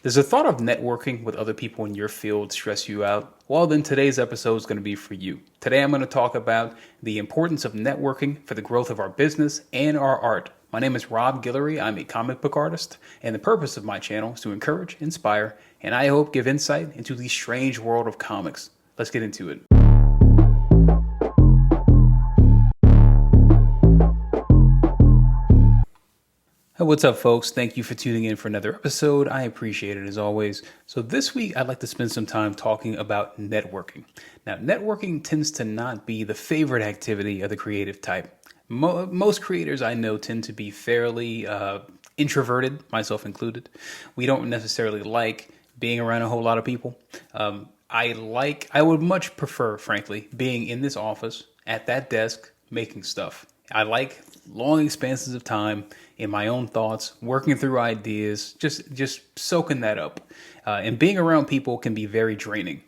Does the thought of networking with other people in your field stress you out? Well, then today's episode is going to be for you. Today I'm going to talk about the importance of networking for the growth of our business and our art. My name is Rob Guillory. I'm a comic book artist, and the purpose of my channel is to encourage, inspire, and I hope give insight into the strange world of comics. Let's get into it. Hey, what's up, folks? Thank you for tuning in for another episode. I appreciate it as always. So this week, I'd like to spend some time talking about networking. Now, networking tends to not be the favorite activity of the creative type. Most creators I know tend to be fairly introverted, myself included. We don't necessarily like being around a whole lot of people. I would much prefer, frankly, being in this office at that desk making stuff. I like long expanses of time in my own thoughts, working through ideas, just soaking that up. And being around people can be very draining,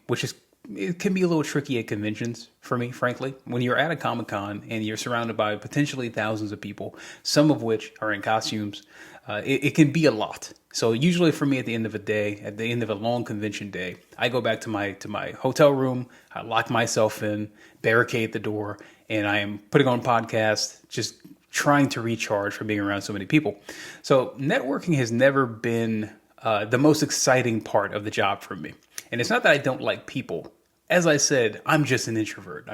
it can be a little tricky at conventions for me, frankly. When you're at a Comic-Con and you're surrounded by potentially thousands of people, some of which are in costumes, it can be a lot. So usually for me at the end of a day, at the end of a long convention day, I go back to my hotel room, I lock myself in, barricade the door, and I am putting on podcasts, just trying to recharge from being around so many people. So networking has never been the most exciting part of the job for me. And it's not that I don't like people. As I said, I'm just an introvert.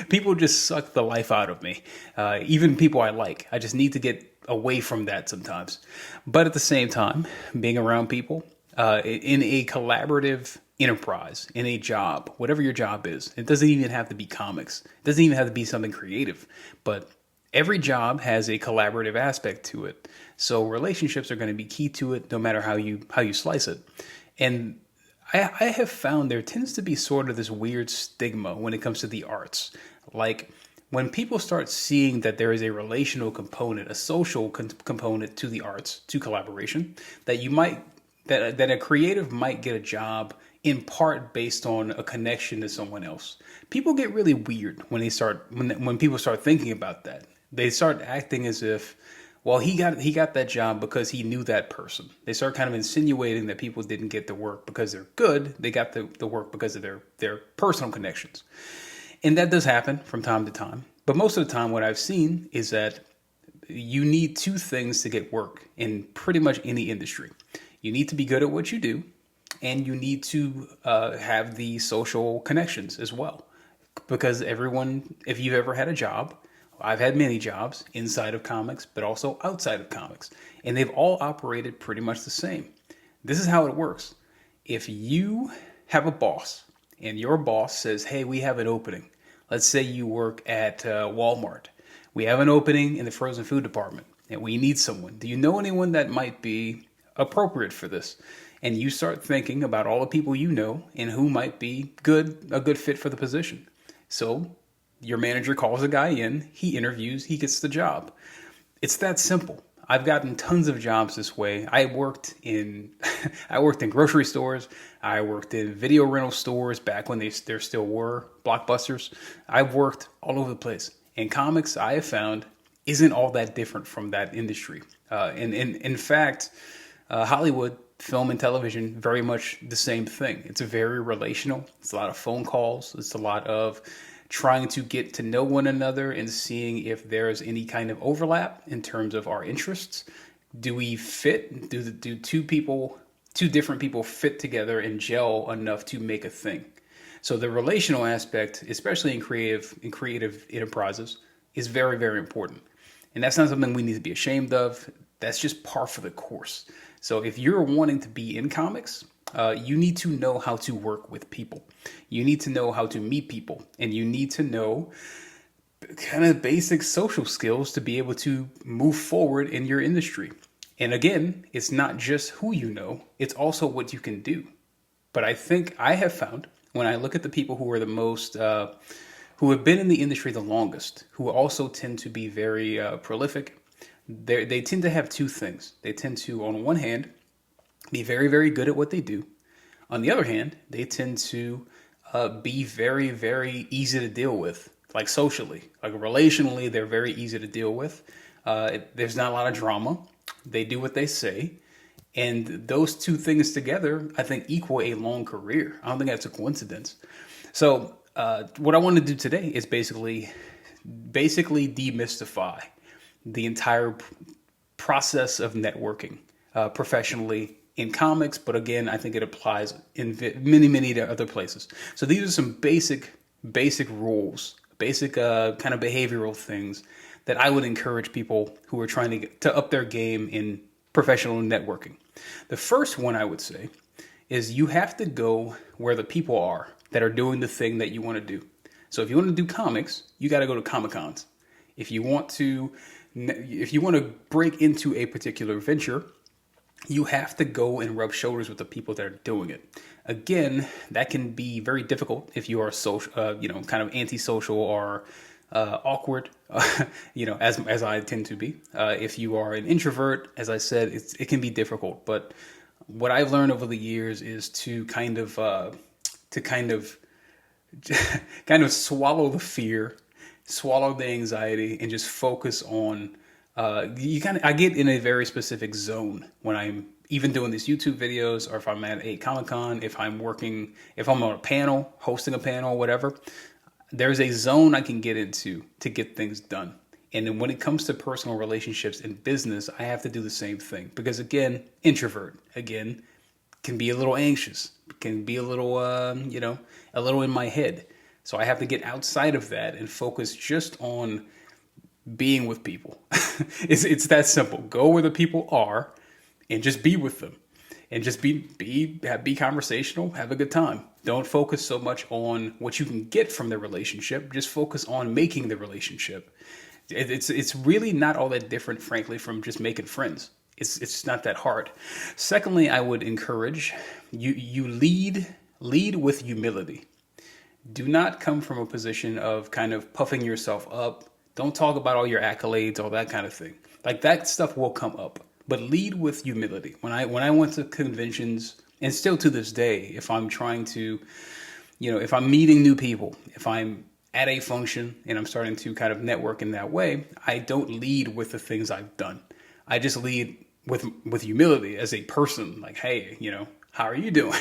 People just suck the life out of me. Even people I like. I just need to get away from that sometimes. But at the same time, being around people in a collaborative enterprise, in a job, whatever your job is, it doesn't even have to be comics. It doesn't even have to be something creative. But every job has a collaborative aspect to it. So relationships are going to be key to it no matter how you slice it. And I have found there tends to be sort of this weird stigma when it comes to the arts. Like when people start seeing that there is a relational component, a social component to the arts, to collaboration, that a creative might get a job in part based on a connection to someone else. People get really weird when people start thinking about that. They start acting as if, well, he got that job because he knew that person. They start kind of insinuating that people didn't get the work because they're good. They got the work because of their personal connections. And that does happen from time to time. But most of the time what I've seen is that you need two things to get work in pretty much any industry. You need to be good at what you do, and you need to have the social connections as well. Because everyone, if you've ever had a job, I've had many jobs inside of comics, but also outside of comics, and they've all operated pretty much the same. This is how it works. If you have a boss and your boss says, hey, we have an opening. Let's say you work at Walmart. We have an opening in the frozen food department and we need someone. Do you know anyone that might be appropriate for this? And you start thinking about all the people you know and who might be a good fit for the position. So your manager calls a guy in, he interviews, he gets the job. It's that simple. I've gotten tons of jobs this way. I worked in grocery stores. I worked in video rental stores back when there still were Blockbusters. I've worked all over the place. And comics, I have found, isn't all that different from that industry. And in fact, Hollywood, film and television, very much the same thing. It's very relational. It's a lot of phone calls. It's a lot of trying to get to know one another and seeing if there's any kind of overlap in terms of our interests. Do we fit? Do two different people fit together and gel enough to make a thing? So the relational aspect, especially in creative enterprises, is very, very important. And that's not something we need to be ashamed of. That's just par for the course. So if you're wanting to be in comics, you need to know how to work with people. You need to know how to meet people, and you need to know kind of basic social skills to be able to move forward in your industry. And again, it's not just who you know, it's also what you can do. But I think I have found when I look at the people who are the most, who have been in the industry the longest, who also tend to be very prolific, they tend to have two things. They tend to, on one hand, be very, very good at what they do. On the other hand, they tend to be very, very easy to deal with, like socially. Like relationally, they're very easy to deal with. There's not a lot of drama. They do what they say. And those two things together, I think, equal a long career. I don't think that's a coincidence. So, what I want to do today is basically demystify the entire process of networking professionally in comics, but again, I think it applies in many other places. So these are some basic rules, basic kind of behavioral things that I would encourage people who are trying to up their game in professional networking. The first one I would say is you have to go where the people are that are doing the thing that you want to do. So if you want to do comics, you got to go to Comic-Cons. If you want to break into a particular venture, you have to go and rub shoulders with the people that are doing it. Again, that can be very difficult if you are social, kind of antisocial or awkward, as I tend to be. If you are an introvert, as I said, it can be difficult. But what I've learned over the years is to kind of swallow the fear, swallow the anxiety, and just focus on. I get in a very specific zone when I'm even doing these YouTube videos, or if I'm at a Comic-Con, if I'm on a panel, hosting a panel, whatever. There's a zone I can get into to get things done. And then when it comes to personal relationships and business, I have to do the same thing. Because again, introvert, can be a little anxious, can be a little, a little in my head. So I have to get outside of that and focus just on being with people. It's that simple. Go where the people are and just be with them. And just be conversational, have a good time. Don't focus so much on what you can get from the relationship. Just focus on making the relationship. It's really not all that different, frankly, from just making friends. It's not that hard. Secondly, I would encourage you lead with humility. Do not come from a position of kind of puffing yourself up. Don't talk about all your accolades, all that kind of thing. Like that stuff will come up. But lead with humility. When I went to conventions, and still to this day, if I'm trying to, if I'm meeting new people, if I'm at a function and I'm starting to kind of network in that way, I don't lead with the things I've done. I just lead with humility as a person. Like, hey, how are you doing?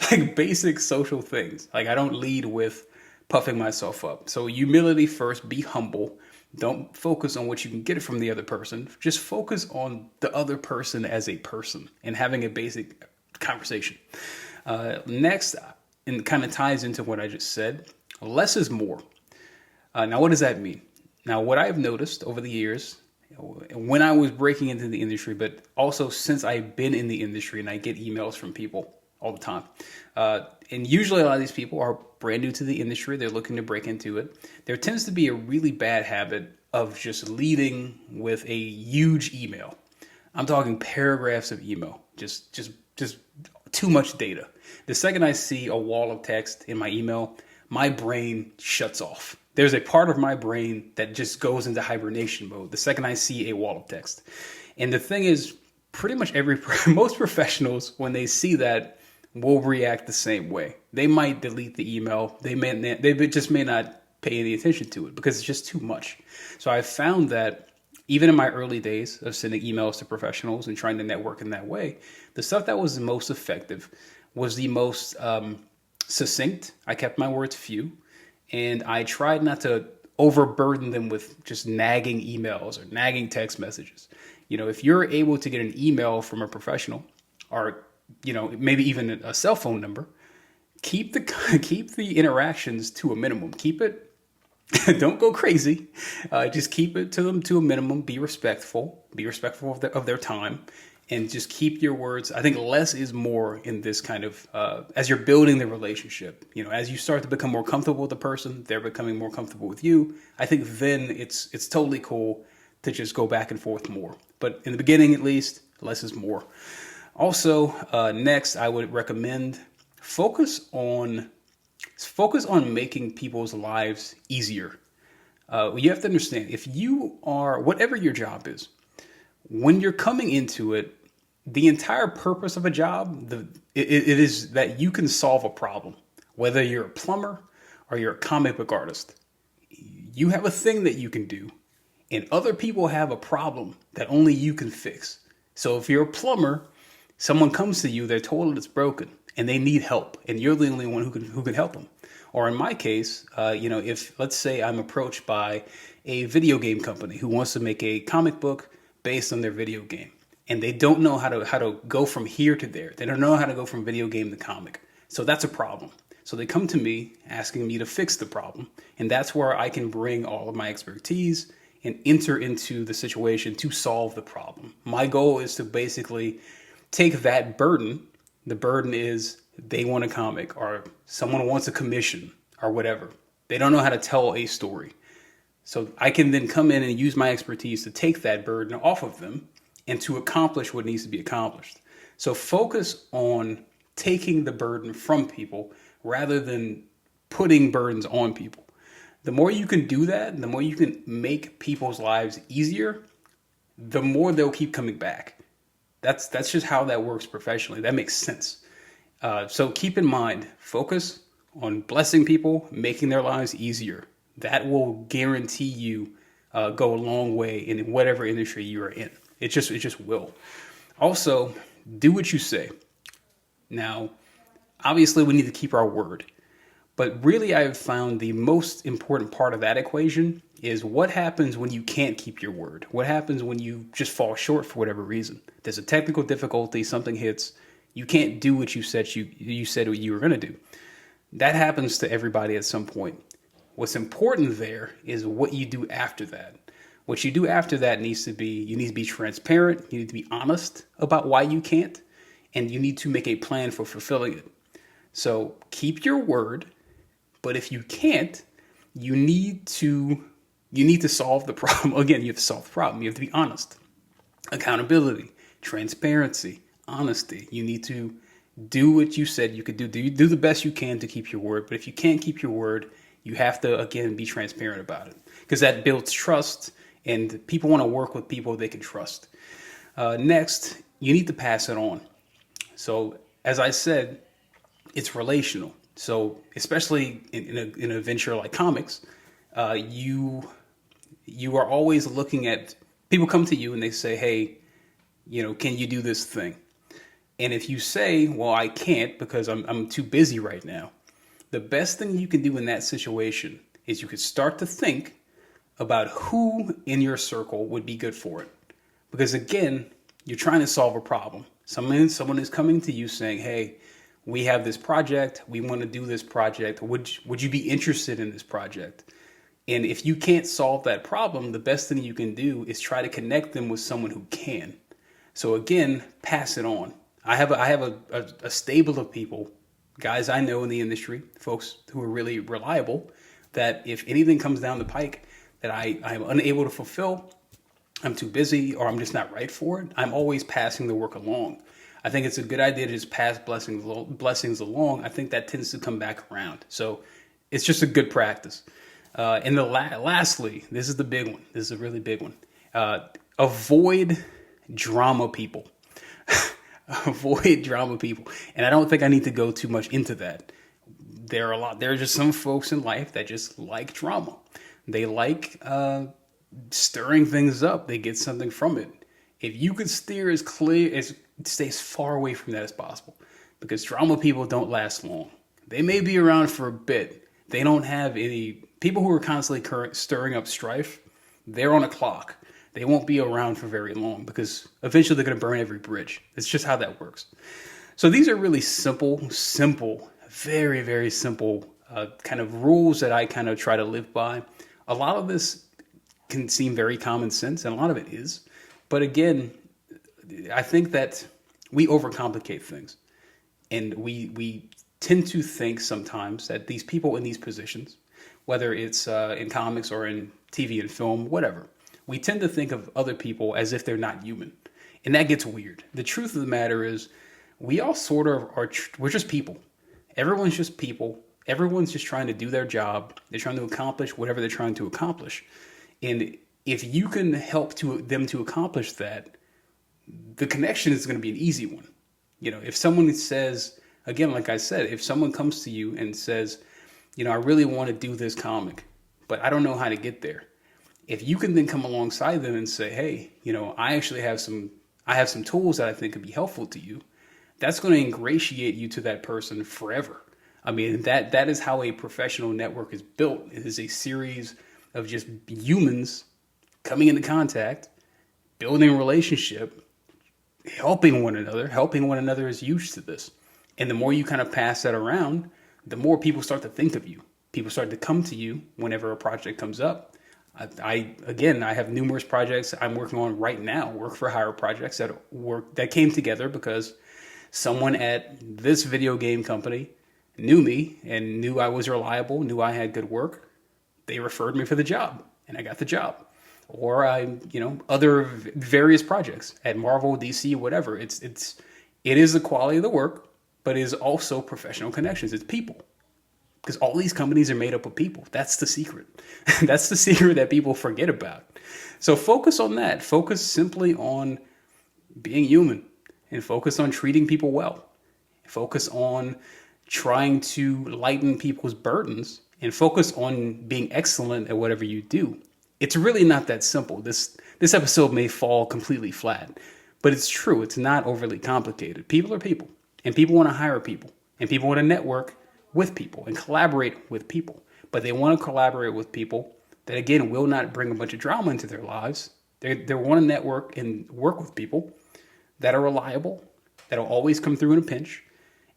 Like basic social things. Like I don't lead with puffing myself up. So humility first, be humble. Don't focus on what you can get from the other person. Just focus on the other person as a person and having a basic conversation. Next, and kind of ties into what I just said, less is more. Now, what does that mean? Now, what I've noticed over the years, when I was breaking into the industry, but also since I've been in the industry and I get emails from people all the time. And usually a lot of these people are brand new to the industry. They're looking to break into it. There tends to be a really bad habit of just leading with a huge email. I'm talking paragraphs of email, just too much data. The second I see a wall of text in my email, my brain shuts off. There's a part of my brain that just goes into hibernation mode the second I see a wall of text. And the thing is, pretty much most professionals, when they see that, will react the same way. They might delete the email. They just may not pay any attention to it because it's just too much. So I found that even in my early days of sending emails to professionals and trying to network in that way, the stuff that was the most effective was the most succinct. I kept my words few, and I tried not to overburden them with just nagging emails or nagging text messages. If you're able to get an email from a professional or maybe even a cell phone number, keep the interactions to a minimum. Keep it, don't go crazy. Just keep it to a minimum. Be respectful of their time, and just keep your words. I think less is more in this kind of, as you're building the relationship, as you start to become more comfortable with the person, they're becoming more comfortable with you. I think then it's totally cool to just go back and forth more. But in the beginning, at least, less is more. Also, next, I would recommend focus on making people's lives easier. You have to understand, if you are, whatever your job is, when you're coming into it, the entire purpose of a job, it is that you can solve a problem. Whether you're a plumber or you're a comic book artist, you have a thing that you can do, and other people have a problem that only you can fix. So if you're a plumber, Someone comes to you, their toilet is broken, and they need help, and you're the only one who can help them. Or in my case, if let's say I'm approached by a video game company who wants to make a comic book based on their video game, and they don't know how to go from here to there. They don't know how to go from video game to comic. So that's a problem. So they come to me asking me to fix the problem, and that's where I can bring all of my expertise and enter into the situation to solve the problem. My goal is to basically take that burden. The burden is they want a comic or someone wants a commission or whatever. They don't know how to tell a story. So I can then come in and use my expertise to take that burden off of them and to accomplish what needs to be accomplished. So focus on taking the burden from people rather than putting burdens on people. The more you can do that, the more you can make people's lives easier, the more they'll keep coming back. That's just how that works professionally. That makes sense. So keep in mind, focus on blessing people, making their lives easier. That will guarantee you go a long way in whatever industry you are in. It just will. Also, do what you say. Now, obviously, we need to keep our word. But really, I've found the most important part of that equation is what happens when you can't keep your word. What happens when you just fall short for whatever reason? There's a technical difficulty, something hits, you can't do what you said what you were going to do. That happens to everybody at some point. What's important there is what you do after that. What you do after that you need to be transparent, you need to be honest about why you can't, and you need to make a plan for fulfilling it. So keep your word. But if you can't, you need to solve the problem. Again, you have to solve the problem. You have to be honest. Accountability, transparency, honesty. You need to do what you said you could do. Do the best you can to keep your word. But if you can't keep your word, you have to, again, be transparent about it. Because that builds trust, and people want to work with people they can trust. Next, you need to pass it on. So, as I said, it's relational. So especially in a venture like comics, you are always looking at, people come to you and they say, hey, can you do this thing? And if you say, well, I can't because I'm too busy right now, the best thing you can do in that situation is you could start to think about who in your circle would be good for it. Because again, you're trying to solve a problem. Someone is coming to you saying, hey, we have this project. We want to do this project. Would you be interested in this project? And if you can't solve that problem, the best thing you can do is try to connect them with someone who can. So again, pass it on. I have a stable of people, guys I know in the industry, folks who are really reliable, that if anything comes down the pike that I am unable to fulfill, I'm too busy, or I'm just not right for it, I'm always passing the work along. I think it's a good idea to just pass blessings along. I think that tends to come back around. So it's just a good practice. And lastly, this is the big one. This is a really big one. Avoid drama people. Avoid drama people. And I don't think I need to go too much into that. There are just some folks in life that just like drama. They like stirring things up. They get something from it. If you could steer stay as far away from that as possible, because drama people don't last long. They may be around for a bit. They don't have any people who are constantly stirring up strife. They're on a clock. They won't be around for very long because eventually they're going to burn every bridge. It's just how that works. So these are really simple, very, very simple kind of rules that I kind of try to live by. A lot of this can seem very common sense, and a lot of it is. But again, I think that we overcomplicate things, and we tend to think sometimes that these people in these positions, whether it's in comics or in TV and film, whatever, we tend to think of other people as if they're not human, and that gets weird. The truth of the matter is, we all sort of are. We're just people. Everyone's just people. Everyone's just trying to do their job. They're trying to accomplish whatever they're trying to accomplish, and if you can help them to accomplish that, the connection is going to be an easy one. If someone says, again, like I said, if someone comes to you and says, I really want to do this comic, but I don't know how to get there. If you can then come alongside them and say, hey, I actually have some I have some tools that I think could be helpful to you. That's going to ingratiate you to that person forever. I mean, that is how a professional network is built. It is a series of just humans coming into contact, building a relationship, helping one another. Helping one another is huge to this. And the more you kind of pass that around, the more people start to think of you. People start to come to you whenever a project comes up. I have numerous projects I'm working on right now, work for hire projects that came together because someone at this video game company knew me and knew I was reliable, knew I had good work. They referred me for the job, and I got the job. Or other various projects at Marvel, DC, whatever. It is the quality of the work, but it is also professional connections. It's people. Because all these companies are made up of people. That's the secret. That's the secret that people forget about. So focus on that. Focus simply on being human and focus on treating people well. Focus on trying to lighten people's burdens and focus on being excellent at whatever you do. It's really not that simple. This episode may fall completely flat, but it's true. It's not overly complicated. People are people, and people want to hire people, and people want to network with people and collaborate with people. But they want to collaborate with people that, again, will not bring a bunch of drama into their lives. They want to network and work with people that are reliable, that will always come through in a pinch,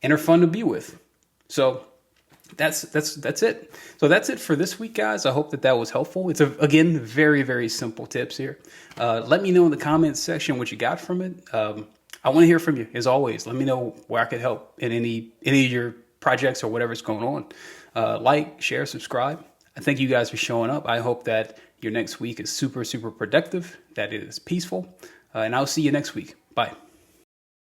and are fun to be with. So that's it. So that's it for this week, guys. I hope that was helpful. It's again very, very simple tips here. Let me know in the comments section what you got from it. I want to hear from you as always. Let me know where I could help in any of your projects or whatever's going on. Like, share, subscribe. I thank you guys for showing up. I hope that your next week is super, super productive, that it is peaceful. And I'll see you next week. Bye.